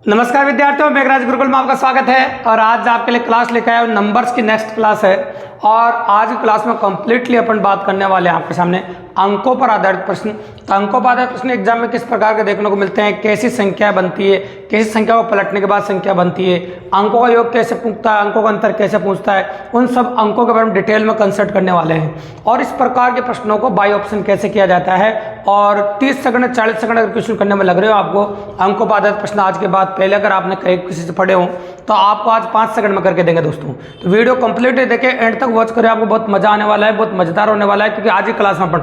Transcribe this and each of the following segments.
नमस्कार विद्यार्थियों, मेघराज गुरुकुल में आपका स्वागत है। और आज आपके लिए क्लास लेकर आया हूं, नंबर्स की नेक्स्ट क्लास है। और आज की क्लास में कंप्लीटली अपन बात करने वाले हैं आपके सामने अंकों पर आधारित प्रश्न। तो अंकों पर आधारित प्रश्न एग्जाम में किस प्रकार के देखने को मिलते हैं, कैसी संख्या बनती है, कैसी संख्या को पलटने के बाद संख्या बनती है, अंकों का योग कैसे पूछता है, अंकों का अंतर कैसे पूछता है, उन सब अंकों के बारे में डिटेल में कंसल्ट करने वाले हैं। और इस प्रकार के प्रश्नों को बाय ऑप्शन कैसे किया जाता है। और 30 सेकंड 40 सेकंड अगर क्वेश्चन करने में लग रहे हो आपको अंकों पर आधारित प्रश्न आज के बाद, पहले अगर आपने कहीं किसी से पढ़े हो तो आपको आज 5 सेकंड में करके देंगे दोस्तों। तो वीडियो कंप्लीट देखें, एंड तक वॉच करें, आपको बहुत मजा आने वाला है, बहुत मजेदार होने वाला है। क्योंकि आज की क्लास में अपन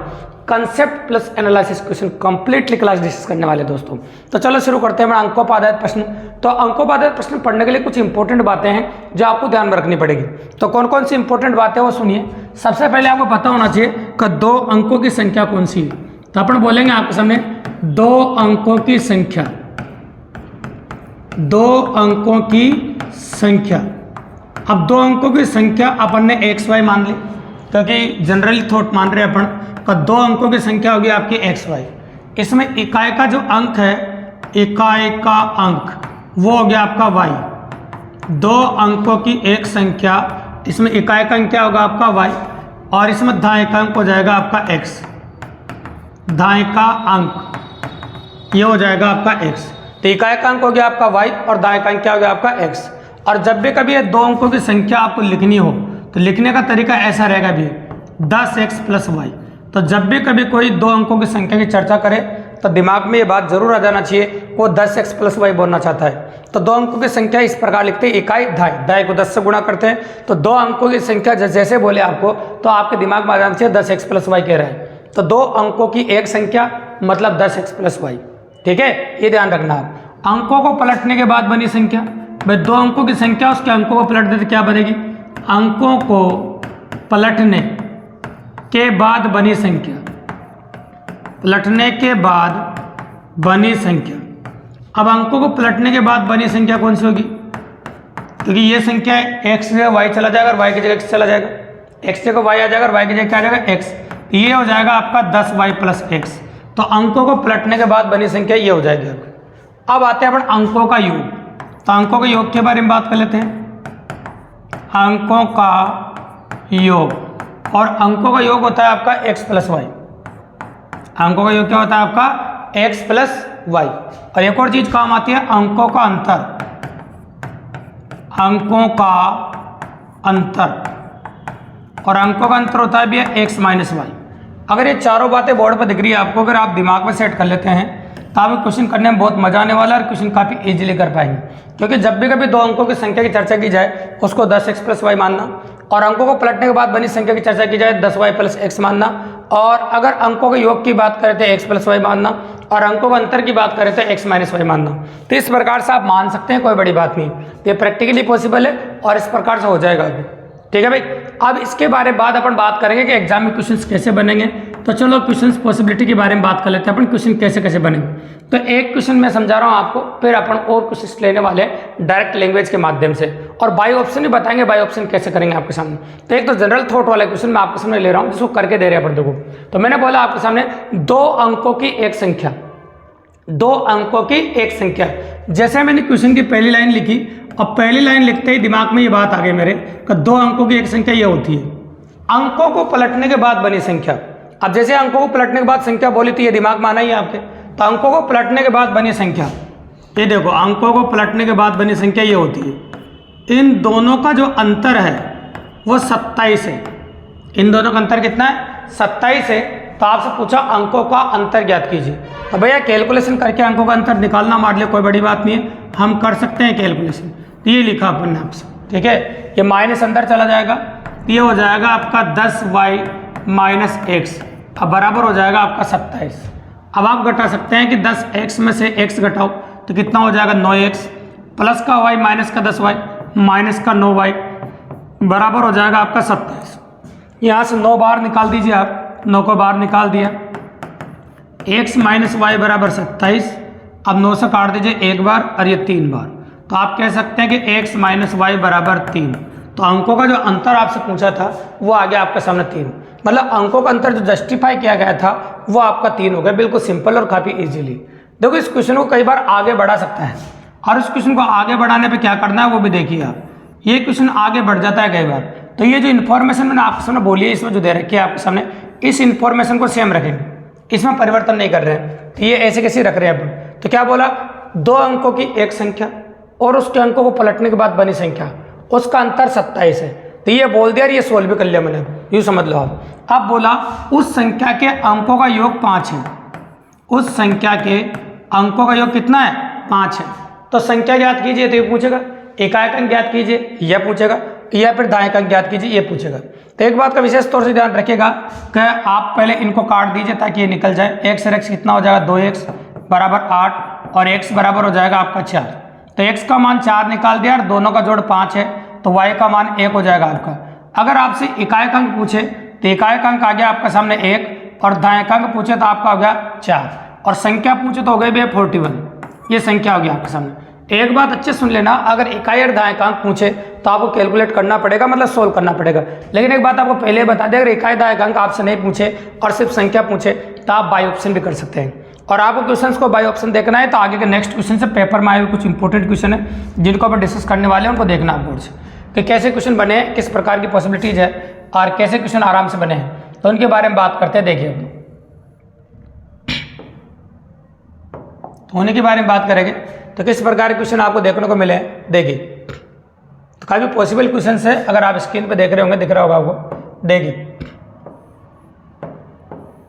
concept plus analysis question completely class discuss करने वाले दोस्तों। तो चलो शुरू करते हैं अंकों पर आधारित प्रश्न। तो अंकों पर आधारित प्रश्न पढ़ने के लिए कुछ इंपॉर्टेंट बातें हैं जो आपको ध्यान में रखनी पड़ेगी। तो कौन कौन सी इंपॉर्टेंट बातें वो सुनिए। सबसे पहले आपको पता होना चाहिए कि 2 अंकों की संख्या कौन सी है। तो अपन बोलेंगे आपके सामने 2 अंकों की संख्या, 2 अंकों की संख्या। अब 2 अंकों की संख्या अपन ने एक्स वाई मान ली, क्योंकि जनरली थॉट मान रहे हैं अपन का 2 अंकों की संख्या होगी आपकी एक्स वाई। इसमें इकाई का जो अंक है, इकाई का अंक वो हो गया आपका वाई। 2 अंकों की एक संख्या, इसमें इकाई का अंक क्या होगा आपका वाई, और इसमें दाएं का अंक हो जाएगा आपका एक्स। दाएं का अंक ये हो जाएगा आपका एक्स। तो इकाई का अंक हो गया आपका y और दाएं का अंक क्या हो गया आपका x। और जब भी कभी ये 2 अंकों की संख्या आपको लिखनी हो तो लिखने का तरीका ऐसा रहेगा भी 10x प्लस वाई। तो जब भी कभी कोई 2 अंकों की संख्या की चर्चा करे तो दिमाग में ये बात जरूर आ जाना चाहिए, वो 10x प्लस वाई बोलना चाहता है। तो 2 अंकों की संख्या इस प्रकार लिखते हैं, इकाई दाएं को 10 से गुणा करते हैं। तो 2 अंकों की संख्या जैसे बोले आपको तो आपके दिमाग में आ जाना चाहिए 10x प्लस वाई कह रहे हैं। तो 2 अंकों की एक संख्या मतलब 10x प्लस वाई। ठीक है, ये ध्यान रखना आप। अंकों को पलटने के बाद बनी संख्या, भाई 2 अंकों की संख्या उसके अंकों को पलट देते क्या बनेगी, अंकों को पलटने के बाद बनी संख्या, पलटने के बाद बनी संख्या। अब अंकों को पलटने के बाद बनी संख्या कौन सी होगी, क्योंकि ये संख्या है x से y चला जाएगा और y की जगह x चला जाएगा, x की जगह y आ जाएगा और y की जगह क्या आ जाएगा x। ये हो जाएगा आपका 10y प्लस x। तो अंकों को पलटने के बाद बनी संख्या ये हो जाएगी आपकी। अब आते हैं अपन अंकों का योग। तो अंकों के योग के बारे में बात कर लेते हैं। अंकों का योग, और अंकों का योग होता है आपका x प्लस वाई। अंकों का योग क्या होता है आपका x प्लस वाई। और एक और चीज काम आती है, अंकों का अंतर। अंकों का अंतर, और अंकों का अंतर होता है भी x माइनस वाई। अगर ये चारों बातें बोर्ड पर दिख रही है आपको, अगर आप दिमाग में सेट कर लेते हैं तो आपको क्वेश्चन करने में बहुत मजा आने वाला है और क्वेश्चन काफ़ी इजीली कर पाएंगे। क्योंकि जब भी कभी 2 अंकों की संख्या की चर्चा की जाए उसको 10x प्लस वाई मानना, और अंकों को पलटने के बाद बनी संख्या की चर्चा की जाए 10y प्लस एक्स मानना, और अगर अंकों के योग की बात करें तो x प्लस वाई मानना, और अंकों का अंतर की बात करें तो x माइनस वाई मानना। तो इस प्रकार से आप मान सकते हैं, कोई बड़ी बात नहीं, ये प्रैक्टिकली पॉसिबल है और इस प्रकार से हो जाएगा अभी। ठीक है भाई। अब इसके बारे में बाद अपन बात करेंगे कि एग्जाम में क्वेश्चंस कैसे बनेंगे। तो चलो क्वेश्चंस पॉसिबिलिटी के बारे में बात कर लेते हैं अपन, क्वेश्चन कैसे कैसे बनेंगे। तो एक क्वेश्चन मैं समझा रहा हूँ आपको, फिर अपन और क्वेश्चंस लेने वाले हैं डायरेक्ट लैंग्वेज के माध्यम से, और बाय ऑप्शन भी बताएंगे बाय ऑप्शन कैसे करेंगे आपके सामने। तो एक तो जनरल थॉट वाला क्वेश्चन मैं आपके सामने ले रहा हूँ जिसको करके दे रहे हैं अपन। देखो, तो मैंने बोला आपके सामने 2 अंकों की एक संख्या, 2 अंकों की एक संख्या। जैसे मैंने क्वेश्चन की पहली लाइन लिखी और पहली लाइन लिखते ही दिमाग में ये बात आ गई मेरे कि 2 अंकों की एक संख्या ये होती है, अंकों को पलटने के बाद बनी संख्या। अब जैसे अंकों को पलटने के बाद संख्या बोली तो ये दिमाग में आना ही है आपके। तो अंकों को पलटने के बाद बनी संख्या, ये देखो, अंकों को पलटने के बाद बनी संख्या ये होती है। इन दोनों का जो अंतर है वो 27 है। इन दोनों का अंतर कितना है, 27 है। तो आपसे पूछा अंकों का अंतर ज्ञात कीजिए। तो भैया कैलकुलेशन करके अंकों का अंतर निकालना मान लिया, कोई बड़ी बात नहीं है, हम कर सकते हैं कैलकुलेशन। तो ये लिखा अपन ने आपसे, ठीक है, ये माइनस अंदर चला जाएगा, ये हो जाएगा आपका 10y माइनस एक्स, अब बराबर हो जाएगा आपका 27। अब आप घटा सकते हैं कि 10x में से x घटाओ तो कितना हो जाएगा 9x, प्लस का y माइनस का 10y माइनस का 9y बराबर हो जाएगा आपका 27। यहाँ से 9 बाहर निकाल दीजिए आप, 9 को बाहर निकाल दिया, x माइनस वाई बराबर 27। अब 9 से काट दीजिए एक बार और ये 3 बार, तो आप कह सकते हैं कि x माइनस वाई बराबर 3। तो अंकों का जो अंतर आपसे पूछा था वो आ गया आपके सामने 3, मतलब अंकों का अंतर जो जस्टिफाई किया गया था वो आपका 3 हो गया, बिल्कुल सिंपल और काफ़ी इजीली। देखो इस क्वेश्चन को कई बार आगे बढ़ा सकता है, और उस क्वेश्चन को आगे बढ़ाने पे क्या करना है वो भी देखिए आप। ये क्वेश्चन आगे बढ़ जाता है कई बार, तो ये जो इन्फॉर्मेशन मैंने आपके सामने बोली है इसमें जो दे रखी है आपके सामने, इस इन्फॉर्मेशन को सेम रखेंगे, इसमें परिवर्तन नहीं कर रहे हैं। तो ये ऐसे कैसे रख रहे हैं अपन, तो क्या बोला, 2 अंकों की एक संख्या और उसके अंकों को पलटने के बाद बनी संख्या, उसका अंतर 27 है। तो ये बोल दिया, ये सोल्व भी कर लिया मैंने, यूँ समझ लो आप। अब बोला उस संख्या के अंकों का योग 5 है, उस संख्या के अंकों का योग कितना है, 5 है। तो संख्या ज्ञात कीजिए, तो ये पूछेगा। एकाएक अंक ज्ञात कीजिए, यह पूछेगा, या फिर दाएं अंक ज्ञात कीजिए, ये पूछेगा। तो एक बात का विशेष तौर से ध्यान रखिएगा कि आप पहले इनको काट दीजिए ताकि ये निकल जाए। x और x कितना हो जाएगा, 2x बराबर 8 और x बराबर हो जाएगा आपका 4। तो x का मान 4 निकाल दिया और दोनों का जोड़ 5 है, तो y का मान 1 हो जाएगा आपका। अगर आपसे एकाएक अंक पूछे तो एकाएक अंक आ गया आपका सामने 1 और दाएं अंक पूछे तो आपका हो गया 4 और संख्या पूछे तो हो गई भैया 41। ये संख्या हो गया आपके सामने। एक बात अच्छे सुन लेना, अगर इकाई और दाएं अंक पूछे तो आपको कैलकुलेट करना पड़ेगा, मतलब सोल्व करना पड़ेगा। लेकिन एक बात आपको पहले बता दें, अगर इकाई दाएं अंक आपसे नहीं पूछे और सिर्फ संख्या पूछे तो आप बाई ऑप्शन भी कर सकते हैं। और आपको क्वेश्चंस को बाई ऑप्शन देखना है तो आगे के नेक्स्ट क्वेश्चन से पेपर में आए हुए कुछ इंपॉर्टेंट क्वेश्चन है जिनको अपन डिस्कस करने वाले हैं, उनको देखना आप बोर्ड से कि कैसे क्वेश्चन बने, किस प्रकार की पॉसिबिलिटीज है और कैसे क्वेश्चन आराम से बने हैं, तो उनके बारे में बात करते हैं। देखिए होने के बारे में बात करेंगे तो किस प्रकार के क्वेश्चन आपको देखने को मिले। देखिए तो काफ़ी पॉसिबल क्वेश्चन है, अगर आप स्क्रीन पे देख रहे होंगे, दिख रहा होगा आपको। देखिए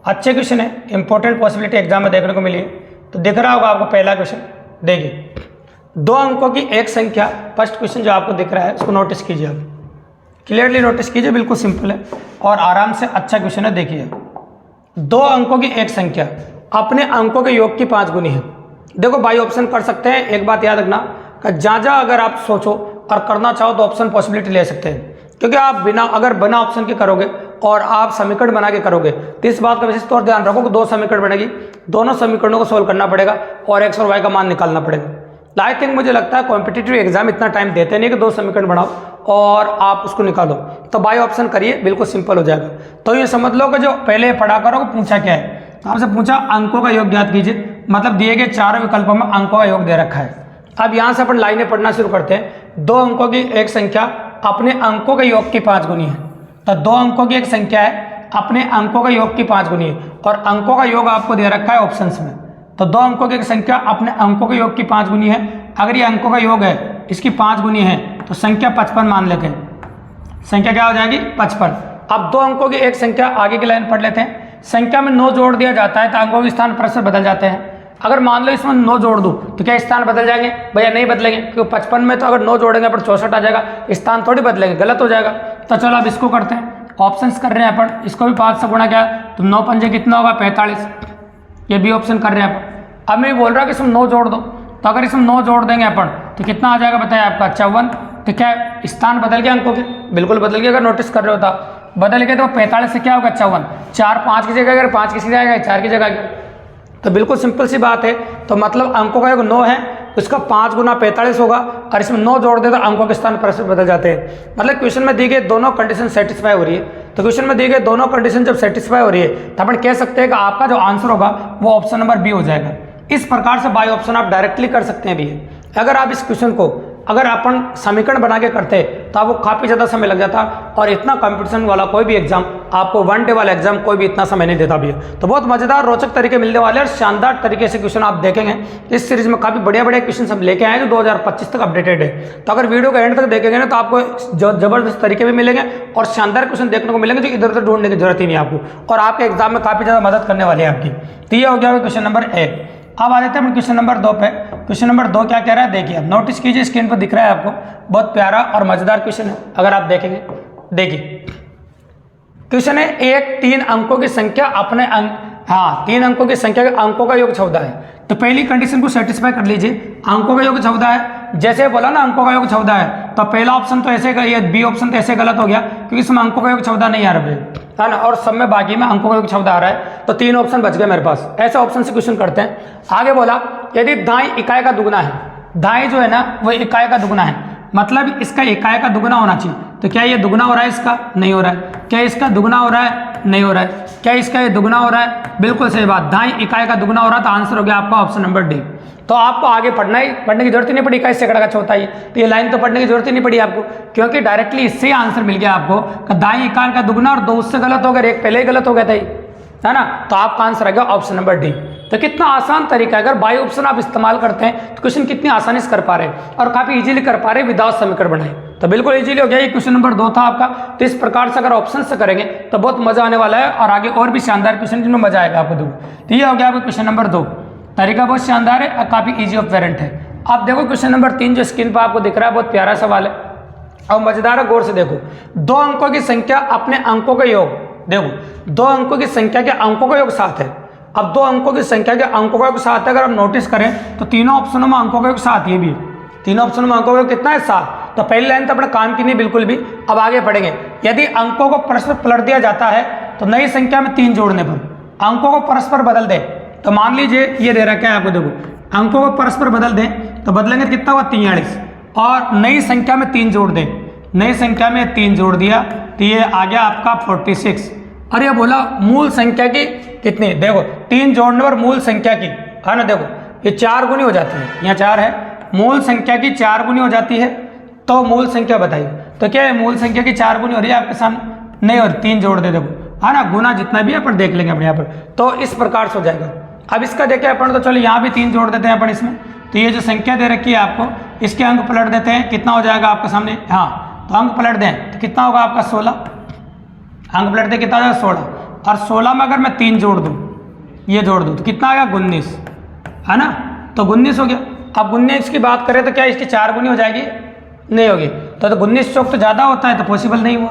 अच्छे क्वेश्चन है, इंपॉर्टेंट पॉसिबिलिटी एग्जाम में देखने को मिली है, तो दिख रहा होगा आपको पहला क्वेश्चन। देखिए 2 अंकों की एक संख्या, फर्स्ट क्वेश्चन जो आपको दिख रहा है उसको नोटिस कीजिए, आप क्लियरली नोटिस कीजिए, बिल्कुल सिंपल है और आराम से अच्छा क्वेश्चन है। देखिए 2 अंकों की एक संख्या अपने अंकों के योग की 5 गुनी है। देखो बाई ऑप्शन कर सकते हैं, एक बात याद रखना कि जहाँ अगर आप सोचो और करना चाहो तो ऑप्शन पॉसिबिलिटी ले सकते हैं, क्योंकि आप अगर बिना ऑप्शन के करोगे और आप समीकरण बना के करोगे तो इस बात का विशेष तौर ध्यान रखो कि 2 समीकरण बनेगी, दोनों समीकरणों को सोल्व करना पड़ेगा और x और y का मान निकालना पड़ेगा। आई थिंक मुझे लगता है कॉम्पिटिटिव एग्जाम इतना टाइम देते नहीं कि 2 समीकरण बनाओ और आप उसको निकालो, तो बाई ऑप्शन करिए, बिल्कुल सिंपल हो जाएगा। तो ये समझ लो कि जो पहले पढ़ा करो पूछा क्या है, आपसे पूछा अंकों का योग ज्ञात कीजिए, मतलब दिए गए 4 विकल्पों में अंकों का योग दे रखा है। अब यहाँ से अपन लाइनें पढ़ना शुरू करते हैं। 2 अंकों की एक संख्या अपने अंकों के योग की 5 गुनी है, तो 2 अंकों की एक संख्या है अपने अंकों के योग की 5 गुनी है और अंकों का योग आपको दे रखा है ऑप्शंस में। तो 2 अंकों की एक संख्या अपने अंकों के योग की 5 गुनी है, अगर ये अंकों का योग है, इसकी 5 गुनी है, तो संख्या 55 मान लेते हैं। संख्या क्या हो जाएगी, 55। अब 2 अंकों की एक संख्या, आगे की लाइन पढ़ लेते हैं। संख्या में 9 जोड़ दिया जाता है तो अंकों के स्थान परस्पर बदल जाते हैं। अगर मान लो इसमें 9 जोड़ दूं तो क्या स्थान बदल जाएंगे, भैया नहीं बदलेंगे, क्योंकि 55 में तो अगर 9 जोड़ेंगे पर 64 आ जाएगा, स्थान थोड़ी बदलेंगे, गलत हो जाएगा। तो चलो अब इसको करते हैं, ऑप्शंस कर रहे हैं अपन, इसको भी 5 से गुणा किया तो 9 पंजे कितना होगा, 45, ये भी ऑप्शन कर रहे हैं अपन। अब मैं बोल रहा हूँ कि इसमें 9 जोड़ दो, तो अगर इसमें 9 जोड़ देंगे अपन तो कितना आ जाएगा बताया आपका, 54। तो क्या स्थान बदल गया अंकों के, बिल्कुल बदल गया। अगर नोटिस कर रहे होता बदल गया तो 45 से क्या होगा, 54, 4 5 की जगह, अगर 5 किसी जगह 4 की जगह, तो बिल्कुल सिंपल सी बात है। तो मतलब अंकों का योग 9 है, उसका 5 गुना 45 होगा और इसमें 9 जोड़ दे तो अंकों के स्थान परस्पर बदल जाते हैं। मतलब क्वेश्चन में दी गई दोनों कंडीशन सेटिस्फाई हो रही है, तो क्वेश्चन में दी गई दोनों कंडीशन जब सेटिस्फाई हो रही है तो अपन कह सकते हैं कि आपका जो आंसर होगा वो ऑप्शन नंबर बी हो जाएगा। इस प्रकार से बाई ऑप्शन आप डायरेक्टली कर सकते हैं भी। अगर आप इस क्वेश्चन को अगर अपन समीकरण बना के करते तो आपको काफ़ी ज़्यादा समय लग जाता और इतना कंपटीशन वाला कोई भी एग्जाम, आपको 1 डे वाला एग्जाम कोई भी इतना समय नहीं देता भी है। तो बहुत मज़ेदार रोचक तरीके मिलने वाले हैं और शानदार तरीके से क्वेश्चन आप देखेंगे। इस सीरीज में काफ़ी बढ़िया क्वेश्चन सब लेके आए जो 2025 तक अपडेटेड है। तो अगर वीडियो का एंड तक देखेंगे ना तो आपको जबरदस्त तरीके भी मिलेंगे और शानदार क्वेश्चन देखने को मिलेंगे जो इधर उधर ढूंढने की जरूरत ही नहीं आपको, और आपके एग्जाम में काफ़ी ज़्यादा मदद करने वाली है आपकी। तो ये हो गया क्वेश्चन नंबर 1। अब आ जाते हैं क्वेश्चन नंबर 2 पे। क्वेश्चन नंबर 2 क्या कह रहा है, देखिए नोटिस कीजिए, स्क्रीन पर दिख रहा है आपको, बहुत प्यारा और मजेदार क्वेश्चन है। अगर आप देखेंगे, देखिए क्वेश्चन है, एक 3 अंकों की संख्या अपने 3 अंकों की संख्या के अंकों का योग 14 है। तो पहली कंडीशन को सेटिस्फाई कर लीजिए, अंकों का योग 14 है। जैसे बोला ना अंकों का योग 14 है, तो पहला ऑप्शन तो ऐसे, ये बी ऑप्शन तो ऐसे गलत हो गया क्योंकि इसमें अंकों का योग 14 नहीं आ रहा है ना, और सब में बाकी में अंकों का योग 14 आ रहा है, तो 3 ऑप्शन बच गए मेरे पास। ऐसे ऑप्शन से क्वेश्चन करते हैं। आगे बोला यदि दाएं इकाई का दुगुना है, दाएं जो है ना वो इकाई का दुगुना है, मतलब इसका इकाई का दुगुना होना चाहिए। तो क्या ये दुगना हो रहा है इसका? नहीं हो रहा है। क्या इसका दुगना हो रहा है? नहीं हो रहा है। क्या इसका ये दुगना हो रहा है? बिल्कुल सही बात, दाई इकाई का दुगना हो रहा है। तो आंसर हो गया आपका ऑप्शन नंबर डी। तो आपको आगे पढ़ने की जरूरत ही नहीं पड़ी इकाई सैकड़ा का चौथाई, तो ये लाइन तो पढ़ने की जरूरत ही नहीं पड़ी आपको, क्योंकि डायरेक्टली इससे ही आंसर मिल गया आपको कि दाई इकाई का दुगना और 2 उससे गलत हो गया, एक पहले ही गलत हो गया था, है ना। तो आपका आंसर आ गया ऑप्शन नंबर डी। तो कितना आसान तरीका है, अगर बाई ऑप्शन आप इस्तेमाल करते हैं तो क्वेश्चन कितनी आसानी से कर पा रहे हैं और काफी इजीली कर पा रहे हैं विदाउट समीकरण बनाए। तो बिल्कुल इजीली हो गया। ये क्वेश्चन नंबर 2 था आपका। तो इस प्रकार से अगर ऑप्शन से करेंगे तो बहुत मजा आने वाला है और आगे और भी शानदार क्वेश्चन जिनमें मजा आएगा आपको। तो ये हो गया आपका क्वेश्चन नंबर 2। तरीका बहुत शानदार है और काफी इजी ऑफ वेरिएंट है। अब देखो क्वेश्चन नंबर 3 जो स्क्रीन पर आपको दिख रहा है, बहुत प्यारा सवाल है और मजेदार है, गौर से देखो। 2 अंकों की संख्या अपने अंकों का योग, देखो 2 अंकों की संख्या के अंकों का योग 7 है। अब 2 अंकों की संख्या के अंकों का योग 7 है। अगर हम नोटिस करें तो तीनों ऑप्शनों में अंकों का योग 7, ये भी तीनों ऑप्शनों में अंकों का योग कितना है? 7। तो पहली लाइन तो अपना काम की नहीं बिल्कुल भी। अब आगे पढ़ेंगे। यदि अंकों को परस्पर पलट दिया जाता है तो नई संख्या में 3 जोड़ने पर अंकों को परस्पर बदल दे, तो मान लीजिए ये दे रखा है आपको, देखो अंकों को परस्पर बदल दें तो बदलेंगे तो कितना हुआ? 43। और नई संख्या में 3 जोड़ दें, नई संख्या में 3 जोड़ दिया तो ये आ गया आपका 46। और ये बोला मूल संख्या की कितनी? देखो 3 जोड़ने पर मूल संख्या की, है ना, देखो ये 4 गुनी हो जाती है, यहाँ 4 है, मूल संख्या की 4 गुनी हो जाती है। तो मूल संख्या बताइए, तो क्या है मूल संख्या की 4 गुनी हो रही है आपके सामने? नहीं, और 3 जोड़ दे, देखो है ना, गुना जितना भी है अपन देख लेंगे अपने यहाँ पर। तो इस प्रकार से हो जाएगा। अब इसका देखे अपन, तो चलो यहाँ भी 3 जोड़ देते हैं अपन इसमें। तो ये जो संख्या दे रखी है आपको, इसके अंक पलट देते हैं, कितना हो जाएगा आपके सामने? हाँ, तो अंक पलट दें तो कितना होगा आपका? 16। अंक पलट दें कितना हो जाएगा? 16। और 16 में अगर मैं 3 जोड़ दूँ, ये जोड़ दूँ, तो कितना आ गया? 19, है ना। तो 19 हो गया। अब 19 की बात करें तो क्या इसकी 4 गुनी हो जाएगी? नहीं होगी। तो 19 चौक तो ज़्यादा होता है, तो पॉसिबल नहीं हुआ।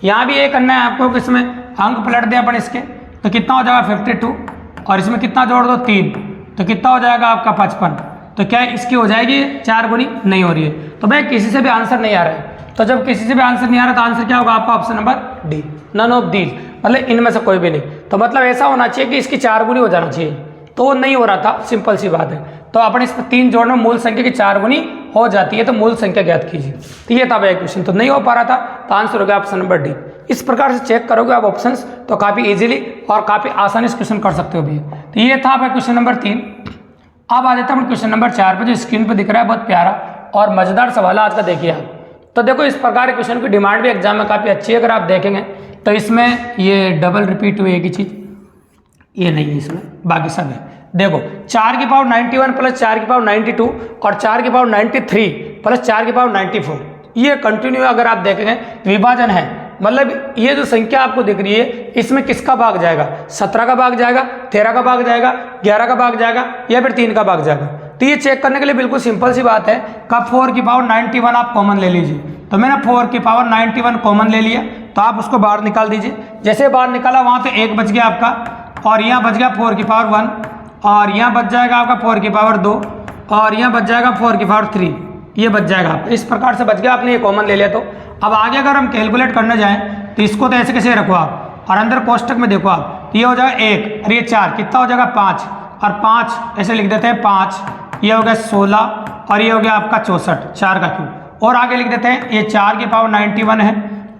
यहाँ भी ये करना है आपको कि इसमें अंक पलट दें अपन इसके, तो कितना हो जाएगा? 52। और इसमें कितना जोड़ दो? 3, तो कितना हो जाएगा आपका? 55। तो क्या इसकी हो जाएगी 4 गुनी? नहीं हो रही है। तो भाई किसी से भी आंसर नहीं आ रहा है। तो जब किसी से भी आंसर नहीं आ रहा तो आंसर क्या होगा आपका? Option number D, none of these, मतलब इनमें से कोई भी नहीं। तो मतलब ऐसा होना चाहिए कि इसकी 4 गुनी हो जाना चाहिए, तो वो नहीं हो रहा था, सिंपल सी बात है। तो अपन इस पर 3 जोड़ने मूल संख्या की 4 गुनी हो जाती है, तो मूल संख्या ज्ञात कीजिए। तो ये था भाई क्वेश्चन, तो नहीं हो पा रहा था, तो आंसर हो गया ऑप्शन नंबर डी। इस प्रकार से चेक करोगे आप ऑप्शंस तो काफ़ी इजीली और काफ़ी आसानी से क्वेश्चन कर सकते हो भैया। तो ये था भाई क्वेश्चन नंबर 3। अब आ जाता है क्वेश्चन नंबर 4 पे, जो स्क्रीन पे दिख रहा है, बहुत प्यारा और मजेदार सवाल है आज का। देखिए आप, तो देखो इस प्रकार के क्वेश्चन की डिमांड भी एग्जाम में काफ़ी अच्छी है। अगर आप देखेंगे तो इसमें ये डबल रिपीट हुई एक ही चीज़, ये नहीं है इसमें, बाकी सब है। देखो 4 की पावर 91 प्लस 4 की पावर 92 और 4 की पावर 93 प्लस 4 की पावर 94, ये कंटिन्यू अगर आप देखेंगे विभाजन है। मतलब ये जो संख्या आपको दिख रही है, इसमें किसका भाग जाएगा? 17 का भाग जाएगा, 13 का भाग जाएगा, 11 का भाग जाएगा, या फिर 3 का भाग जाएगा। तो ये चेक करने के लिए बिल्कुल सिंपल सी बात है, कब 4 की पावर 91 आप कॉमन ले लीजिए। तो मैंने 4 की पावर 91 कॉमन ले लिया, तो आप उसको बाहर निकाल दीजिए। जैसे बाहर निकाला वहाँ तो 1 बच गया आपका, और यहाँ बच गया 4 की पावर 1, और यहाँ बच जाएगा आपका 4 की पावर 2, और यहाँ बच जाएगा 4 की पावर 3, ये बच जाएगा आपका। इस प्रकार से बच गया, आपने ये कॉमन ले लिया। तो अब आगे अगर हम कैलकुलेट करने जाएं तो इसको तो ऐसे कैसे रखो आप, और अंदर कोष्टक में देखो आप, तो ये हो जाएगा 1 और ये 4, कितना हो जाएगा? 5, और 5 ऐसे लिख देते हैं 5, ये हो गया 16, और ये हो गया आपका 64, 4 का क्यूब। और आगे लिख देते हैं ये 4 की पावर 91 है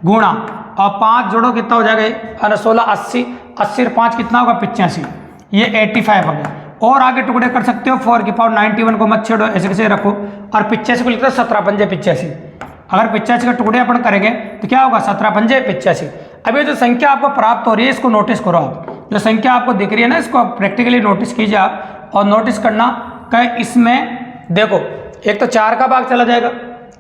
गुणा, और 5 जोड़ो कितना हो जाएगा? 16 80, 80 और 5 कितना होगा? 85, ये 85 हो गया। और आगे टुकड़े कर सकते हो, 4 की पावर 91 को मत छेड़ो, ऐसे कैसे रखो, और 85 को लिखते हो 17 पंजे 85। अगर 85 के टुकड़े अपन करेंगे तो क्या होगा? 17 पंजे 85। अब ये जो संख्या आपको प्राप्त हो रही है, इसको नोटिस करो आप। जो संख्या आपको दिख रही है ना, इसको प्रैक्टिकली नोटिस कीजिए आप, और नोटिस करना कि इसमें देखो एक तो 4 का भाग चला जाएगा,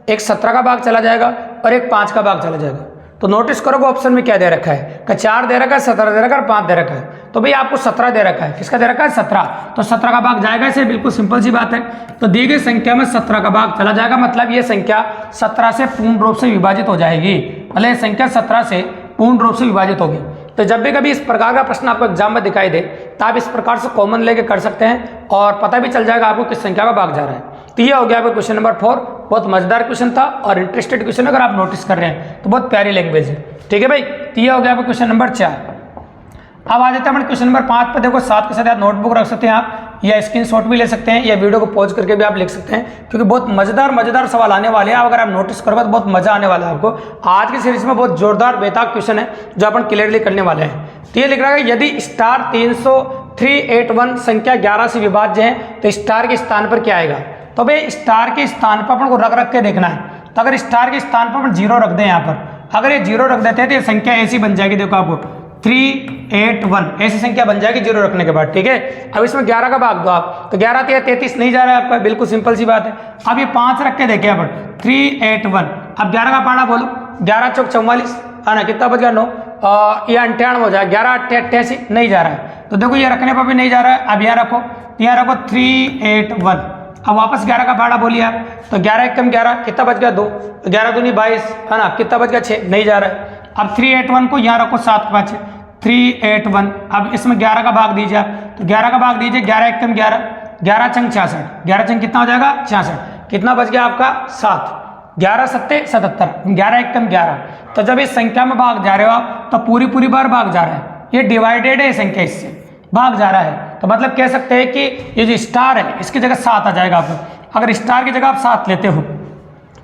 एक 17 का भाग चला जाएगा, और एक 5 का भाग चला जाएगा। तो नोटिस करोगे ऑप्शन में क्या दे रखा है कि 4 दे रखा है, 17 दे रखा है और 5 दे रखा है। तो भाई आपको 17 दे रखा है, किसका दे रखा है? 17, तो 17 का भाग जाएगा इसे, बिल्कुल सिंपल सी बात है। तो दी गई संख्या में 17 का भाग चला जाएगा, मतलब ये संख्या 17 से पूर्ण रूप से विभाजित हो जाएगी। मतलब ये संख्या 17 से पूर्ण रूप से विभाजित होगी। तो जब भी कभी इस प्रकार का प्रश्न आपको एग्जाम में दिखाई दे, तो आप इस प्रकार से कॉमन लेके कर सकते हैं, और पता भी चल जाएगा आपको किस संख्या का भाग जा रहा है। तो ये हो गया आपका क्वेश्चन नंबर 4। बहुत मजेदार क्वेश्चन था और इंटरेस्टेड क्वेश्चन, अगर आप नोटिस कर रहे हैं तो बहुत प्यारी लैंग्वेज है, ठीक है भाई। तो ये हो गया आपका क्वेश्चन नंबर 4। अब आ जाते हैं क्वेश्चन नंबर 5 पर। देखो साथ के साथ आप नोटबुक रख सकते हैं आप, या स्क्रीनशॉट भी ले सकते हैं या वीडियो को पॉज करके भी आप लिख सकते हैं, क्योंकि बहुत मजेदार सवाल आने वाले हैं। अगर आप नोटिस करोगे तो बहुत मजा आने वाला है आपको। आज की सीरीज में बहुत जोरदार बेताब क्वेश्चन है जो अपन क्लियरली करने वाले हैं। तो ये लिख रहा है यदि स्टार 381 संख्या 11 से विभाज्य है तो स्टार के स्थान पर क्या आएगा। तो भाई स्टार के स्थान पर अपन को रख के देखना है। तो अगर स्टार के स्थान पर अपन 0 रख दें यहाँ पर, अगर ये 0 रख देते हैं तो ये संख्या ऐसी बन जाएगी, देखो आपको 381 ऐसी संख्या बन जाएगी 0 रखने के बाद, ठीक है। अब इसमें 11 का भाग दो आप, तो 11 तो 33 नहीं जा रहा है आपका, बिल्कुल सिंपल सी बात है। अब ये 5 रख के देखें अपन 381, अब 11 का पाड़ा बोलो, 11 चौक 44 है ना, कितना बच गया 9, ये 98 हो जाए, 11 88 नहीं जा रहा है। तो देखो ये रखने पर भी नहीं जा रहा है। अब यहाँ रखो 381, अब वापस 11 का भाड़ा बोलिए आप, तो 11 एक कम 11 कितना बच गया 2, तो 11 दूनी 22 है ना, कितना बच गया 6 नहीं जा रहा है। अब 381 को यहाँ रखो 7 के बाद 381, अब इसमें 11 का भाग दीजिए आप, तो 11 का भाग दीजिए, 11 एक कम 11, 11 चंग 66, 11 चंग कितना हो जाएगा 66, कितना बच गया आपका 7, 11 सत्ते 77, 11 एक कम 11। तो जब इस संख्या में भाग जा रहे हो आप तो पूरी बार भाग जा रहा है, ये डिवाइडेड है संख्या, इससे भाग जा रहा है। तो मतलब कह सकते हैं कि ये जो स्टार है इसकी जगह 7 आ जाएगा आपको। अगर स्टार की जगह आप 7 लेते हो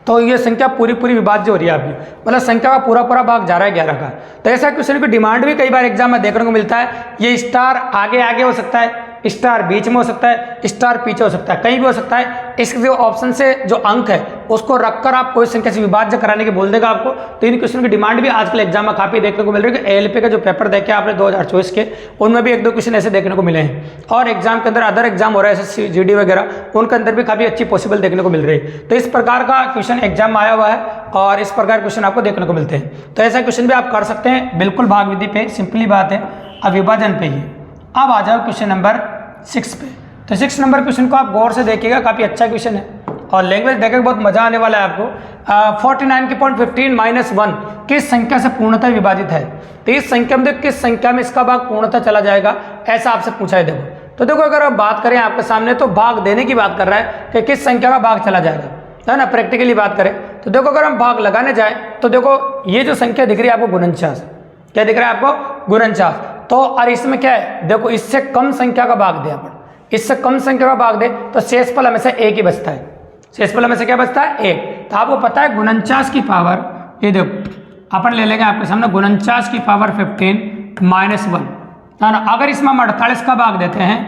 तो ये संख्या पूरी विभाज्य हो रही है आपकी, मतलब संख्या का पूरा भाग जा रहा है 11 का। तो ऐसा क्वेश्चन की डिमांड भी कई बार एग्जाम में देखने को मिलता है। ये स्टार आगे हो सकता है, स्टार बीच में हो सकता है, स्टार पीछे हो सकता है, कहीं भी हो सकता है। इसके जो ऑप्शन से जो अंक है उसको रखकर आप कोई संख्या से विभाज्य कराने की बोल देगा आपको। तो इन क्वेश्चन की डिमांड भी आजकल एग्जाम में काफी देखने को मिल रही है कि एएलपी का जो पेपर देखे आपने 2024 के, उनमें भी 1-2 क्वेश्चन ऐसे देखने को मिले हैं। और एग्जाम के अंदर अदर एग्जाम हो रहा है एसएससी जीडी वगैरह, उनके अंदर भी काफी अच्छी पॉसिबल देखने को मिल रही है। तो इस प्रकार का क्वेश्चन एग्जाम में आया हुआ है और इस प्रकार क्वेश्चन आपको देखने को मिलते हैं। तो ऐसा क्वेश्चन भी आप कर सकते हैं बिल्कुल भाग विधि पे, सिंपली बात है, अब विभाजन पे ही। अब आ जाओ क्वेश्चन नंबर 6 पे। तो 6 नंबर क्वेश्चन को आप गौर से देखिएगा, काफी अच्छा क्वेश्चन है और लैंग्वेज देखकर बहुत मजा आने वाला है आपको। 49.15 - 1 किस संख्या से पूर्णतः विभाजित है। तो इस संख्या में देखो किस संख्या में इसका भाग पूर्णतः चला जाएगा, ऐसा आपसे पूछा है। देखो तो अगर आप बात करें आपके सामने तो भाग देने की बात कर रहा है कि किस संख्या का भाग चला जाएगा, है ना। प्रैक्टिकली बात करें तो देखो अगर हम भाग लगाने जाए तो देखो ये जो संख्या दिख रही है आपको 49, क्या दिख रहा है आपको 49। तो और इसमें क्या है, देखो इससे कम संख्या का भाग दे अपन, इससे कम संख्या का भाग दे तो शेषफल हमेशा 1 ही बचता है। शेषफल हमेशा क्या बचता है 1। तो आपको पता है 49 की पावर, ये देखो अपन ले लेंगे आपके सामने 49 की पावर 15 - 1, है ना। अगर इसमें हम 48 का भाग देते हैं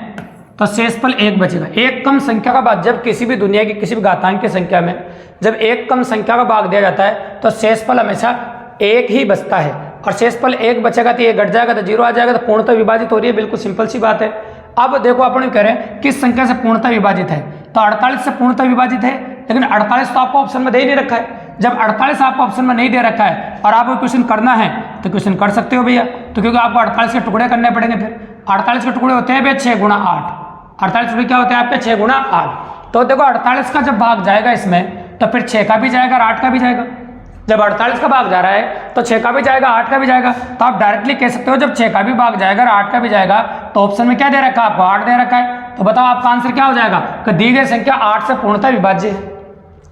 तो शेषफल 1 बचेगा। एक कम संख्या का भाग, जब किसी भी दुनिया की किसी भी घातांक की संख्या में जब एक कम संख्या का भाग दिया जाता है तो शेषफल हमेशा 1 ही बचता है। और शेषफल 1 बचेगा तो ये घट जाएगा तो 0 आ जाएगा, तो पूर्णतः विभाजित हो रही है, बिल्कुल सिंपल सी बात है। अब देखो अपन कह रहे हैं किस संख्या से पूर्णतः विभाजित है, तो 48 से पूर्णतः विभाजित है, लेकिन 48 तो आपको ऑप्शन में दे ही नहीं रखा है। जब 48 आपको ऑप्शन में नहीं दे रखा है और आपको क्वेश्चन करना है तो क्वेश्चन कर सकते हो भैया, तो क्योंकि आपको 48 के टुकड़े करने पड़ेंगे। फिर 48 के टुकड़े होते हैं भैया 6 × 8, 48 टुकड़े क्या होते हैं आपके 6 × 8। तो देखो 48 का जब भाग जाएगा इसमें तो फिर 6 का भी जाएगा और 8 का भी जाएगा। जब 48 का भाग जा रहा है तो 6 का भी जाएगा 8 का भी जाएगा। तो आप डायरेक्टली कह सकते हो जब 6 का भी भाग जाएगा और 8 का भी जाएगा तो ऑप्शन में क्या दे रखा है आपको 8 दे रखा है। तो बताओ आपका आंसर क्या हो जाएगा कि दी गई संख्या 8 से पूर्णतः विभाज्य है,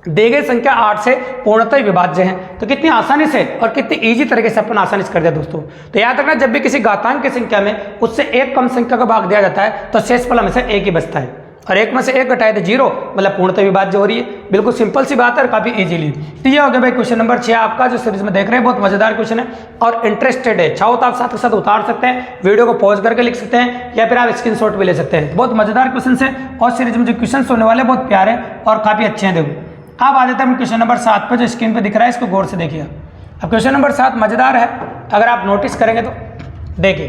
दी गई संख्या 8 से पूर्णतः विभाज्य है। तो कितनी आसानी से और कितनी इजी तरीके से अपन आसानी से कर दिया दोस्तों। तो याद रखना जब भी किसी घातांक की संख्या में उससे एक कम संख्या का भाग दिया जाता है तो शेषफल हमेशा 1 ही बचता है, और 1 में से 1 घटाए तो 0, मतलब पूर्णतः विभाज्य हो रही है। बिल्कुल सिंपल सी बात है और काफी इजीली। तो ये हो गया भाई क्वेश्चन नंबर 6 आपका जो सीरीज में देख रहे हैं, बहुत मजेदार क्वेश्चन है और इंटरेस्टेड है चाहो तो आप साथ के साथ उतार सकते हैं, वीडियो को पॉज करके लिख सकते हैं या फिर आप स्क्रीनशॉट भी ले सकते हैं। बहुत मजेदार क्वेश्चन है और सीरीज में जो क्वेश्चन होने वाले बहुत प्यारे और काफी अच्छे हैं। देखो अब आ जाते हैं क्वेश्चन नंबर 7 पे, जो स्क्रीन पे दिख रहा है इसको गौर से देखिए। अब क्वेश्चन नंबर 7 मजेदार है, अगर आप नोटिस करेंगे तो देखिए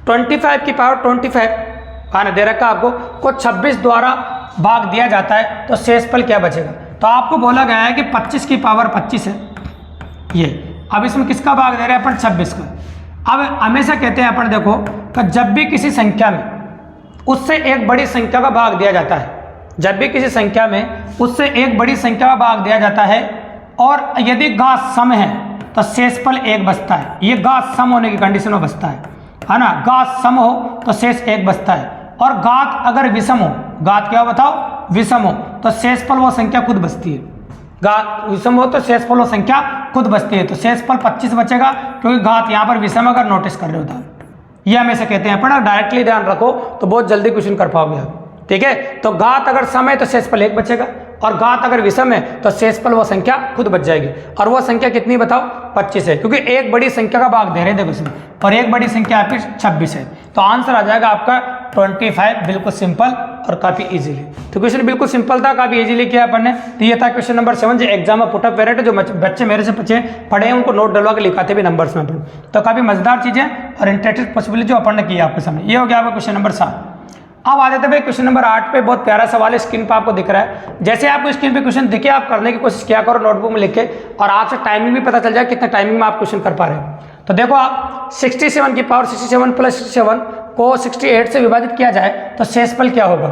25 की पावर 25 आने दे रखा आपको को 26 द्वारा भाग दिया जाता है तो शेषफल क्या बचेगा। तो आपको बोला गया है कि 25 की पावर 25 है ये। अब इसमें किसका भाग दे रहे हैं अपन 26 का। अब हमेशा कहते हैं अपन देखो कि जब भी किसी संख्या में उससे एक बड़ी संख्या का भाग दिया जाता है, जब भी किसी संख्या में उससे एक बड़ी संख्या का भाग दिया जाता है और यदि घात सम है तो शेषफल 1 बचता है। ये घात सम होने की कंडीशन में बचता है ना। घात सम हो तो शेष 1 बचता है, और घात अगर विषम हो, घात क्या बताओ विषम हो तो शेषफल वो संख्या खुद बचती है। घात विषम हो तो शेषफल वो संख्या खुद बचती है। तो शेषफल 25 बचेगा क्योंकि घात यहाँ पर विषम अगर नोटिस कर रहे हो तो ये हमेशा कहते हैं, पर डायरेक्टली ध्यान रखो तो बहुत जल्दी क्वेश्चन कर पाओगे आप। ठीक है, तो घात अगर सम है तो शेषफल 1 बचेगा, और घात अगर विषम है तो शेषफल वो संख्या खुद बच जाएगी। और वो संख्या कितनी बताओ, 25 है, क्योंकि एक बड़ी संख्या का भाग दे रहे हैं देखो इसमें, और एक बड़ी संख्या आपकी 26 है, तो आंसर आ जाएगा आपका 25। बिल्कुल सिंपल और काफी इजीली। तो क्वेश्चन बिल्कुल सिंपल था, काफी इजीली किया अपन ने। तो ये था क्वेश्चन नंबर 7 जो एग्जाम में पुटअप वेरिएट, जो बच्चे मेरे से पढ़े हैं उनको नोट डलवा के लिखाते भी नंबर्स में अपन। तो काफी मजेदार चीजें और इंटरेस्टिंग पॉसिबिलिटी जो अपन ने किया आपके सामने। ये हो गया आपका क्वेश्चन नंबर 7। अब आ जाते भाई क्वेश्चन नंबर 8 पे। बहुत प्यारा सवाल है, स्क्रीन पे आपको दिख रहा है। जैसे आपको स्क्रीन पे क्वेश्चन दिखे आप करने की कोशिश किया करो नोटबुक में लिख के, और आपसे टाइमिंग भी पता चल जाए कितने टाइमिंग में आप क्वेश्चन कर पा रहे हैं। तो देखो आप 67 की पावर 67 प्लस 67 को 68 से विभाजित किया जाए तो शेषफल क्या होगा,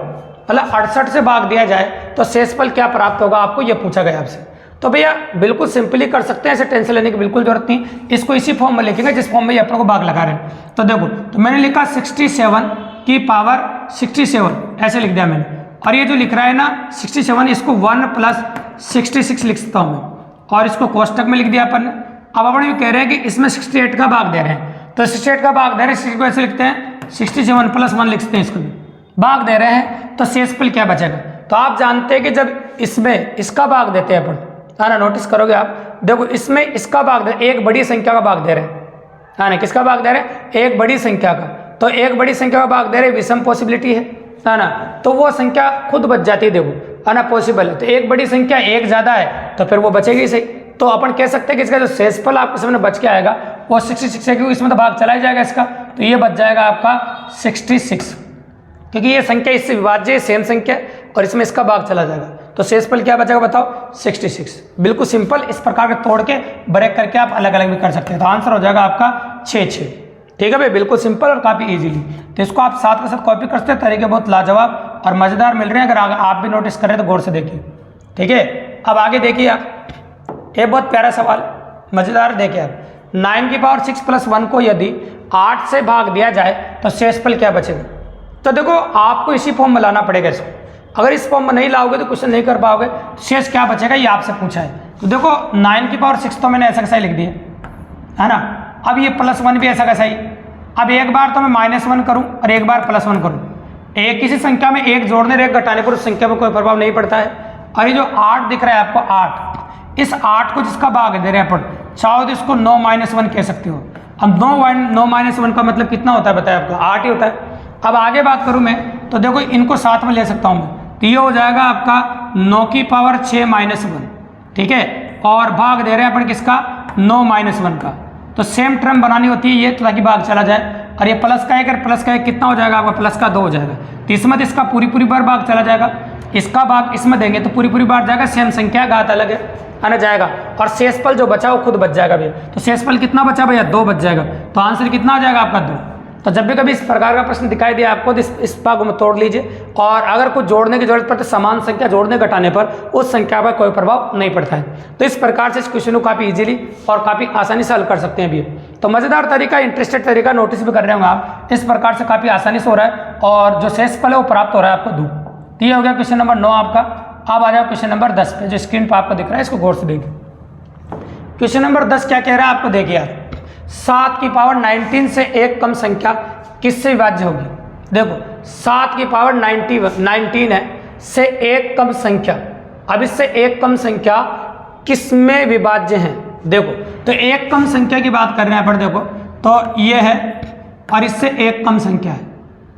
मतलब 68 से भाग दिया जाए तो शेषफल क्या प्राप्त होगा, आपको ये पूछा गया आपसे। तो भैया बिल्कुल सिंपली कर सकते हैं, ऐसे टेंशन लेने की बिल्कुल जरूरत नहीं। इसको इसी फॉर्म में लिखेंगे जिस फॉर्म में ये अपन को भाग लगा रहे हैं। तो देखो, तो मैंने लिखा 67 की पावर 67 ऐसे लिख दिया मैंने, और ये जो लिख रहा है ना 67, इसको 1 प्लस 66 लिख सकता हूँ मैं, और इसको कोष्टक में लिख दिया अपन ने। अब अपन ये कह रहे हैं कि इसमें 68 का भाग दे रहे हैं, तो 68 का भाग दे रहे हैं, इसको ऐसे लिखते हैं 67 प्लस 1 लिखते हैं, इसको भी भाग दे रहे हैं, तो शेषफल क्या बचेगा। तो आप जानते हैं कि जब इसमें इसका भाग देते हैं अपन, है ना, नोटिस करोगे आप, देखो इसमें इसका भाग दे, एक बड़ी संख्या का भाग दे रहे हैं, है ना, किसका भाग दे रहे हैं, एक बड़ी संख्या का। तो एक बड़ी संख्या का भाग दे रहे, विषम पॉसिबिलिटी है ना, तो वो संख्या खुद बच जाती है, देखो है ना, पॉसिबल है। तो एक बड़ी संख्या एक ज्यादा है तो फिर वो बचेगी सही। तो अपन कह सकते हैं कि इसका जो शेषफल आपके सामने बच के आएगा वो 66 है, क्योंकि इसमें तो भाग चला ही जाएगा इसका, तो ये बच जाएगा आपका 66, क्योंकि ये संख्या इससे विभाज्य है, सेम संख्या, और इसमें इसका भाग चला जाएगा। तो शेषफल क्या बचेगा बताओ, 66। बिल्कुल सिंपल, इस प्रकार के तोड़ के ब्रेक करके आप अलग अलग भी कर सकते हैं। तो आंसर हो जाएगा आपका 6। ठीक है भाई, बिल्कुल सिंपल और काफी इजीली। तो इसको आप साथ के साथ कॉपी करते हैं, तरीके बहुत लाजवाब और मजेदार मिल रहे हैं। अगर आप भी नोटिस कर रहे हैं तो गौर से देखिए। ठीक है, अब आगे देखिए आप, ये बहुत प्यारा सवाल मजेदार, देखिए आप 9 की पावर 6 प्लस 1 को यदि 8 से भाग दिया जाए तो शेषफल क्या बचेगा। तो देखो आपको इसी फॉर्म में लाना पड़ेगा इसको, अगर इस फॉर्म में नहीं लाओगे तो क्वेश्चन नहीं कर पाओगे। शेष क्या बचेगा ये आपसे पूछा है। तो देखो 9 की पावर 6 तो मैंने ऐसा कैसा ही लिख दिया, है ना। अब ये प्लस 1 भी ऐसा कैसा ही। अब एक बार तो मैं -1 करूं और एक बार +1 करूं, एक किसी संख्या में एक जोड़ने और एक घटाने पर उस संख्या पर कोई प्रभाव नहीं पड़ता है। और ये जो 8 दिख रहा है आपको, 8, इस 8 को जिसका भाग दे रहे हैं अपन, चाहो तो इसको 9-1 कह सकते हो। अब 9-1 का मतलब कितना होता है बताया आपको, 8 ही होता है। अब आगे बात करूं मैं, तो देखो इनको साथ में ले सकता हूं मैं, तो ये हो जाएगा आपका 9 की पावर 6 -1, ठीक है, और भाग दे रहे हैं अपन किसका, 9-1 का। तो सेम टर्म बनानी होती है ये, तो ताकि भाग चला जाए। और ये प्लस का 1 और प्लस का 1 कितना हो जाएगा आपका, प्लस का 2 हो जाएगा। तो इसमें तो इसका पूरी बार भाग चला जाएगा, इसका भाग इसमें देंगे तो पूरी बार जाएगा, सेम संख्या घात अलग है ना, जाएगा। और शेषफल जो बचा वो खुद बच जाएगा भैया। तो शेषफल कितना बचा भैया, 2 बच जाएगा। तो आंसर कितना हो जाएगा आपका, 2। तो जब भी कभी इस प्रकार का प्रश्न दिखाई दे आपको तो इस भाग में तोड़ लीजिए, और अगर कुछ जोड़ने की जरूरत पड़े तो समान संख्या जोड़ने घटाने पर उस संख्या पर कोई प्रभाव नहीं पड़ता है। तो इस प्रकार से इस क्वेश्चन को काफ़ी इजीली और काफ़ी आसानी से हल कर सकते हैं भैया। तो मज़ेदार तरीका, इंटरेस्टेड तरीका, नोटिस भी कर रहे होंगे आप, इस प्रकार से काफ़ी आसानी से हो रहा है, और जो शेषफल है वो प्राप्त हो रहा है आपको 2। तो ये हो गया क्वेश्चन नंबर 9 आपका। अब आ जाओ क्वेश्चन नंबर 10 पे, जो स्क्रीन पर आपको दिख रहा है, इसको गौर से देखिए। क्वेश्चन नंबर 10 क्या कह रहा है आपको, देखिए यार, 7 की पावर 19 से एक कम संख्या किससे विभाज्य होगी। देखो 7 की पावर 19 है, से एक कम संख्या, अब इससे एक कम संख्या किस में विभाज्य है। देखो तो एक कम संख्या की बात कर रहे हैं पर, देखो तो ये है और इससे एक कम संख्या है,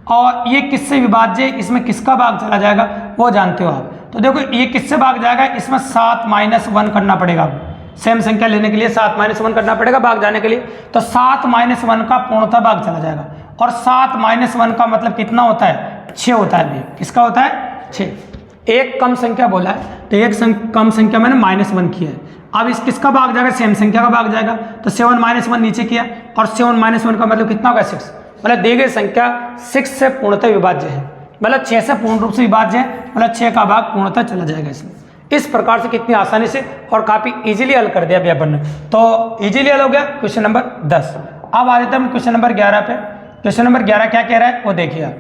और ये किससे विभाज्य है, इसमें किसका भाग चला जाएगा वो जानते हो आप। तो देखो ये किससे भाग जाएगा, इसमें 7-1 करना पड़ेगा आपको, सेम संख्या लेने के लिए 7-1 करना पड़ेगा भाग जाने के लिए। तो 7-1 का पूर्णतः भाग चला जाएगा, और 7-1 का मतलब कितना होता है, 6 होता है भैया। किसका होता है, 6। एक कम संख्या बोला है तो एक कम संख्या मैंने -1 किया है। अब इस किसका भाग जाएगा, सेम संख्या का भाग जाएगा। तो 7-1 नीचे किया, और 7-1 का मतलब कितना होगा, 6। मतलब दी गई संख्या 6 से पूर्णतः विभाज्य है, मतलब 6 से पूर्ण रूप से विभाज्य है, मतलब 6 का भाग पूर्णतः चला जाएगा इसमें। इस प्रकार से कितनी आसानी से और काफ़ी इजीली हल कर दिया भैया अपन ने। तो इजीली हल हो गया क्वेश्चन नंबर 10। अब आ जाते हैं क्वेश्चन नंबर 11 पे। क्वेश्चन नंबर 11 क्या कह रहा है वो देखिए आप,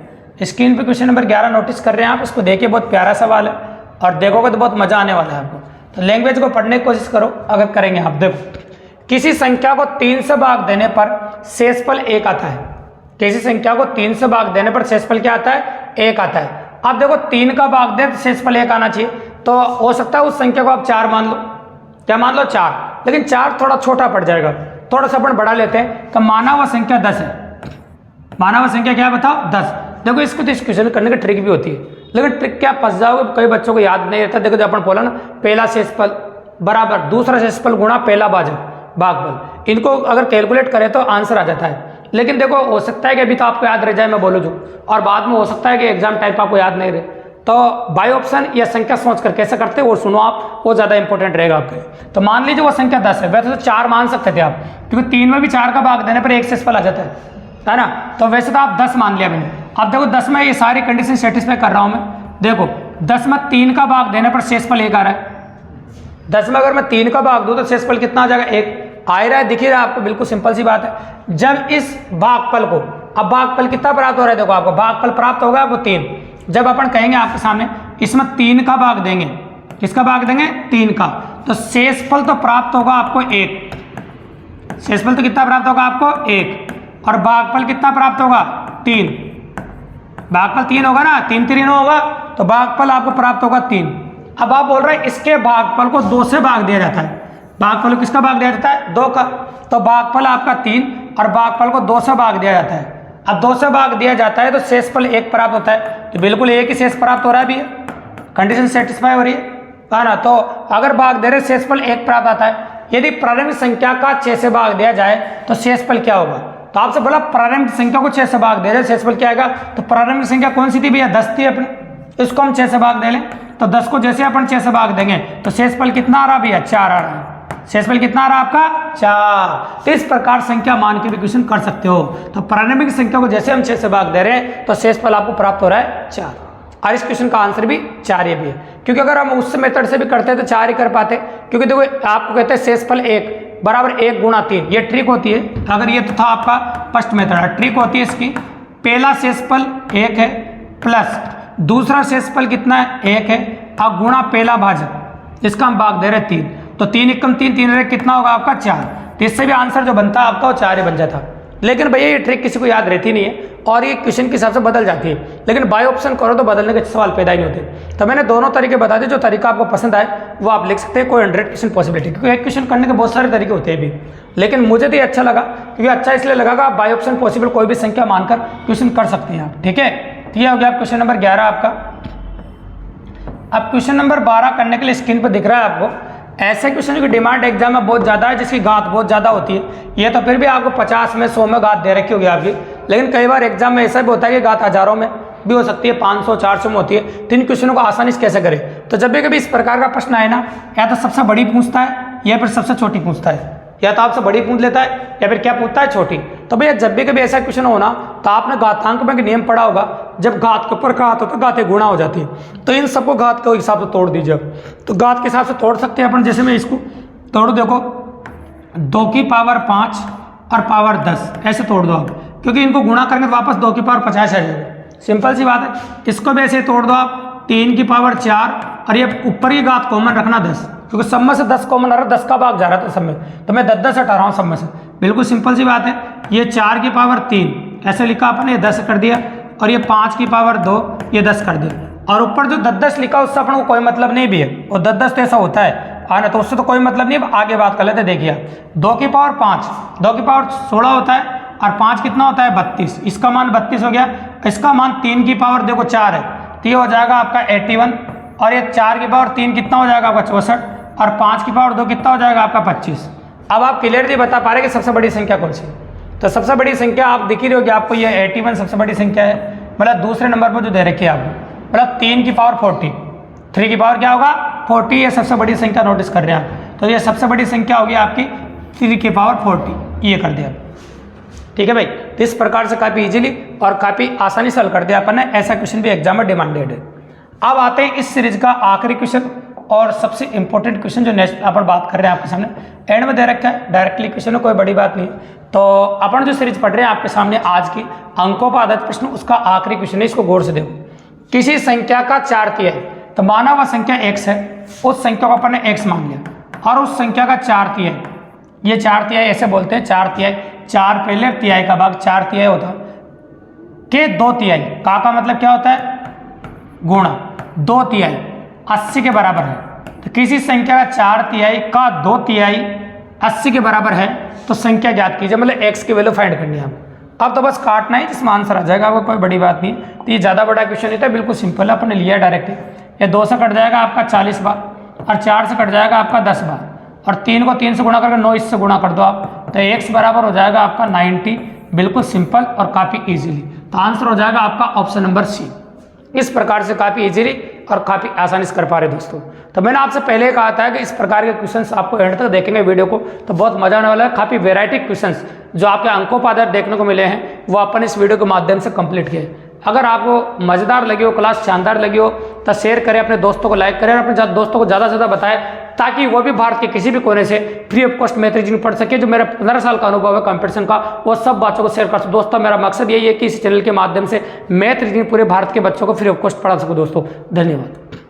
स्क्रीन पे क्वेश्चन नंबर 11 नोटिस कर रहे हैं आप, इसको देखिए, बहुत प्यारा सवाल है और देखोगे तो बहुत मजा आने वाला है आपको। तो लैंग्वेज को पढ़ने की कोशिश करो अगर करेंगे आप। देखो किसी संख्या को 3 से भाग देने पर शेषफल 1 आता है, किसी संख्या को 3 से भाग देने पर शेषफल क्या आता है? 1 आता है। अब देखो 3 का भाग दे तो शेषफल 1 आना चाहिए, तो हो सकता है उस संख्या को आप 4 मान लो। क्या मान लो? 4। लेकिन 4 थोड़ा छोटा पड़ जाएगा, थोड़ा सा अपन बढ़ा लेते हैं। तो माना हुआ संख्या 10 है। माना हुआ संख्या क्या है बताओ? 10। देखो इसको तो इस क्वेश्चन करने की ट्रिक भी होती है, लेकिन ट्रिक क्या फंस जाओगे, कई बच्चों को याद नहीं रहता। देखो जो अपन बोला ना, पहला शेषफल बराबर दूसरा शेषफल गुणा पहला भागफल, इनको अगर कैलकुलेट करें तो आंसर आ जाता है। लेकिन देखो हो सकता है कि अभी तो आपको याद रह जाए मैं बोलूँ जो, और बाद में हो सकता है कि एग्जाम टाइप आपको याद नहीं रहे। तो बाय ऑप्शन या संख्या सोचकर कैसे करते हैं वो सुनो आप, वो ज़्यादा इंपॉर्टेंट रहेगा आपके। तो मान लीजिए वो संख्या 10 है, वैसे तो 4 मान सकते थे आप, क्योंकि 3 में भी 4 का भाग देने पर 1 शेषफल आ जाता है ना। तो वैसे तो आप 10 मान लिया मैंने। अब देखो 10 में ये सारी कंडीशन सेटिस्फाई कर रहा हूँ मैं। देखो 10 में 3 का भाग देने पर शेषफल 1 आ रहा है। 10 में अगर मैं 3 का भाग दूँ तो शेषफल कितना आ जाएगा? 1 आ रहा है, दिख ही रहा है आपको, बिल्कुल सिंपल सी बात है। जब इस भागफल को, अब भागफल कितना प्राप्त हो रहा है? देखो आपको भागफल प्राप्त होगा आपको 3। जब अपन कहेंगे आपके सामने इसमें 3 का भाग देंगे, किसका भाग देंगे? 3 का, तो शेषफल तो प्राप्त होगा आपको 1। शेषफल तो कितना प्राप्त होगा आपको? 1। और भागफल कितना प्राप्त होगा? 3। भागफल 3 होगा ना, 3 3 होगा, तो भागफल आपको प्राप्त होगा 3। अब आप बोल रहे हैं इसके भागफल को 2 से भाग दिया जाता है। भागफल को किसका भाग दिया जाता है? 2 का। तो भागफल आपका 3 और भागफल को 2 से भाग दिया जाता है। अब 2 से भाग दिया जाता है तो शेषफल 1 प्राप्त होता है, तो बिल्कुल 1 ही शेष प्राप्त हो रहा है अभी, कंडीशन सेटिस्फाई हो रही है ना। तो अगर भाग दे रहे शेषफल 1 प्राप्त आता है। यदि प्रारंभिक संख्या का 6 से भाग दिया जाए तो शेषफल क्या होगा? तो आपसे बोला प्रारंभिक संख्या को 6 से भाग दे रहे, शेषफल क्या आएगा? तो प्रारंभिक संख्या कौन सी थी भैया? 10 थी अपनी, इसको हम 6 से भाग दे लें, तो 10 को जैसे अपन 6 से भाग देंगे तो शेषफल कितना आ रहा भैया? 4 आ रहा है। शेषफल कितना आ रहा है आपका? 4। तो इस प्रकार संख्या मान के भी क्वेश्चन कर सकते हो। तो प्रारंभिक संख्या को जैसे हम 6 से भाग दे रहे हैं तो शेषफल आपको प्राप्त हो रहा है 4। और इस क्वेश्चन का आंसर भी 4 ही भी है, क्योंकि अगर हम उस मेथड से भी करते तो 4 ही कर पाते। क्योंकि देखो आपको कहते हैं शेषफल 1 बराबर 1 गुणा 3, ये ट्रिक होती है। अगर ये तो था आपका फर्स्ट मेथड, ट्रिक होती है इसकी, पहला शेषफल 1 है प्लस दूसरा शेषफल कितना है? 1 है, अब गुणा पहला भाजक, इसका हम भाग दे रहे 3, तो 3 एकम 3, 3 रहे कितना होगा आपका? 4। तो इससे भी आंसर जो बनता है आपका वो 4 ही बन जाता। लेकिन भैया ये ट्रिक किसी को याद रहती नहीं है और ये क्वेश्चन के हिसाब से बदल जाती है, लेकिन बाय ऑप्शन करो तो बदलने के सवाल पैदा ही नहीं होते। तो मैंने दोनों तरीके बता दिए, जो तरीका आपको पसंद आए वो आप लिख सकते हैं, कोई 100% पॉसिबिलिटी, क्योंकि एक क्वेश्चन करने के बहुत सारे तरीके होते हैं भी। लेकिन मुझे तो ये अच्छा लगा, क्योंकि अच्छा इसलिए लगा कि आप बाय ऑप्शन पॉसिबल कोई भी संख्या मानकर क्वेश्चन कर सकते हैं आप। ठीक है, तो ये हो गया क्वेश्चन नंबर 11 आपका। अब क्वेश्चन नंबर 12 करने के लिए स्क्रीन पर दिख रहा है आपको, ऐसे क्वेश्चन की डिमांड एग्जाम में बहुत ज़्यादा है, जिसकी घात बहुत ज़्यादा होती है। ये तो फिर भी आपको 50 में 100 में घात दे रखी होगी आपकी, लेकिन कई बार एग्जाम में ऐसा भी होता है कि घात हज़ारों में भी हो सकती है, 500 400 में होती है। तो इन क्वेश्चनों को आसानी से कैसे करें? तो जब भी कभी इस प्रकार का प्रश्न आए ना, या तो सबसे बड़ी पूछता है या फिर सबसे छोटी पूछता है, या तो आपसे बड़ी पूछ लेता है या फिर क्या पूछता है? छोटी। तो भैया जब भी कभी ऐसा क्वेश्चन हो ना, तो आपने घातांक में नियम पढ़ा होगा, जब घात के ऊपर घात होता है घातें गुणा हो जाती है। तो इन सबको घात के हिसाब से तोड़ दीजिए। तो घात के हिसाब से तोड़ सकते हैं अपन, जैसे मैं इसको तोड़, देखो 2 की पावर 5 और पावर 10 ऐसे तोड़ दो आप, क्योंकि इनको गुणा करेंगे तो वापस 2 की पावर 50 आ जाएगा। सिंपल सी बात है। इसको भी ऐसे तोड़ दो आप, 3 की पावर 4 और ये ऊपर की घात कॉमन रखना 10, क्योंकि सब में से 10 कॉमन आ रहा है, 10 का भाग जा रहा था सब में, तो मैं 10 10 हटा रहा हूँ सब में से। बिल्कुल सिंपल सी बात है। ये 4 की पावर 3 ऐसे लिखा आपने, ये 10 कर दिया, और ये 5 की पावर 2 ये 10 कर दिया, और ऊपर जो 10 10 लिखा उससे अपन को कोई मतलब नहीं भी है, और 10 10 तो ऐसा होता है ना, तो उससे तो कोई मतलब नहीं। आगे बात कर लेते, देखिए 2 की पावर 5, 2 की पावर 16 होता है, और 5 कितना होता है? 32, इसका मान 32 हो गया। इसका मान 3 की पावर देखो 4 है, तो ये हो जाएगा आपका 81, और ये 4 की पावर 3 कितना हो जाएगा आपका? 64, और 5 की पावर 2 कितना हो जाएगा आपका? 25। अब आप क्लियरली बता पा रहे कि सबसे बड़ी संख्या कौन सी? तो सबसे बड़ी संख्या आप दिख ही रही होगी आपको, ये 81 सबसे बड़ी संख्या है, मतलब दूसरे नंबर पर जो दे रखी है आपको, मतलब 3 की पावर 40, 3 की पावर क्या होगा? 40, ये सबसे बड़ी संख्या नोटिस कर रहे हैं आप। तो ये सबसे बड़ी संख्या होगी आपकी 3 की पावर 40, ये कर दिया। ठीक है भाई, तो इस प्रकार से काफ़ी इजीली और काफ़ी आसानी से हल कर दिया अपन ने। ऐसा क्वेश्चन भी एग्जाम में डिमांडेड है। अब आते हैं इस सीरीज का आखिरी क्वेश्चन और सबसे इंपॉर्टेंट क्वेश्चन, जो नेक्स्ट अपन बात कर रहे हैं आपके सामने, एंड में दे रखा है, डायरेक्टली क्वेश्चन है, कोई बड़ी बात नहीं। तो अपन जो सीरीज पढ़ रहे हैं आपके सामने आज की अंकों पर आधारित प्रश्न, उसका आखिरी क्वेश्चन है, इसको गौर से देखो। किसी संख्या का 4 तिहाई, तो माना हुआ संख्या x है, उस संख्या को अपन ने x मान लिया, और उस संख्या का 4 तिहाई, ये 4 तिहाई ऐसे बोलते हैं, 4 तिहाई, 4 पहले तिहाई का भाग 4 तिहाई होता है। के 2/3 का मतलब क्या होता है गुणा 2/3 80 के बराबर है। तो किसी संख्या का 4/3 का 2/3 80 के बराबर है तो संख्या ज्ञात कीजिए, मतलब x की वैल्यू फाइंड करनी है आपको। अब तो बस काटना ही जिसमें आंसर आ जाएगा, आपको कोई बड़ी बात नहीं। तो ये ज़्यादा बड़ा क्वेश्चन नहीं था, बिल्कुल सिंपल है, अपने लिया डायरेक्ट। ये 2 से कट जाएगा आपका 40 बार, और 4 से कट जाएगा आपका 10 बार, और 3 को 3 से गुणा करके 9 इससे गुणा कर दो आप, तो x बराबर हो जाएगा आपका 90। बिल्कुल सिंपल और काफ़ी इजीली। तो आंसर हो जाएगा आपका ऑप्शन नंबर सी। इस प्रकार से काफ़ी इजीली और काफ़ी आसानी से कर पा रहे दोस्तों। तो मैंने आपसे पहले कहा था कि इस प्रकार के क्वेश्चंस आपको एंड तक देखेंगे वीडियो को तो बहुत मजा आने वाला है। काफ़ी वेराइटी क्वेश्चंस जो आपके अंकों पर आधार देखने को मिले हैं वो अपन इस वीडियो के माध्यम से कंप्लीट किए। अगर आपको मज़ेदार लगी हो, क्लास शानदार लगी हो, तो शेयर करें, अपने दोस्तों को लाइक करें और अपने दोस्तों को ज़्यादा से ज़्यादा बताएं, ताकि वो भी भारत के किसी भी कोने से free of cost math reasoning पढ़ सके। जो मेरा 15 साल का अनुभव है कंपटीशन का, वो सब बच्चों को शेयर कर सकूं। दोस्तों मेरा मकसद यही है कि इस चैनल के माध्यम से मैथ रीजनिंग पूरे भारत के बच्चों को फ्री ऑफ कॉस्ट पढ़ा सकूं। दोस्तों धन्यवाद।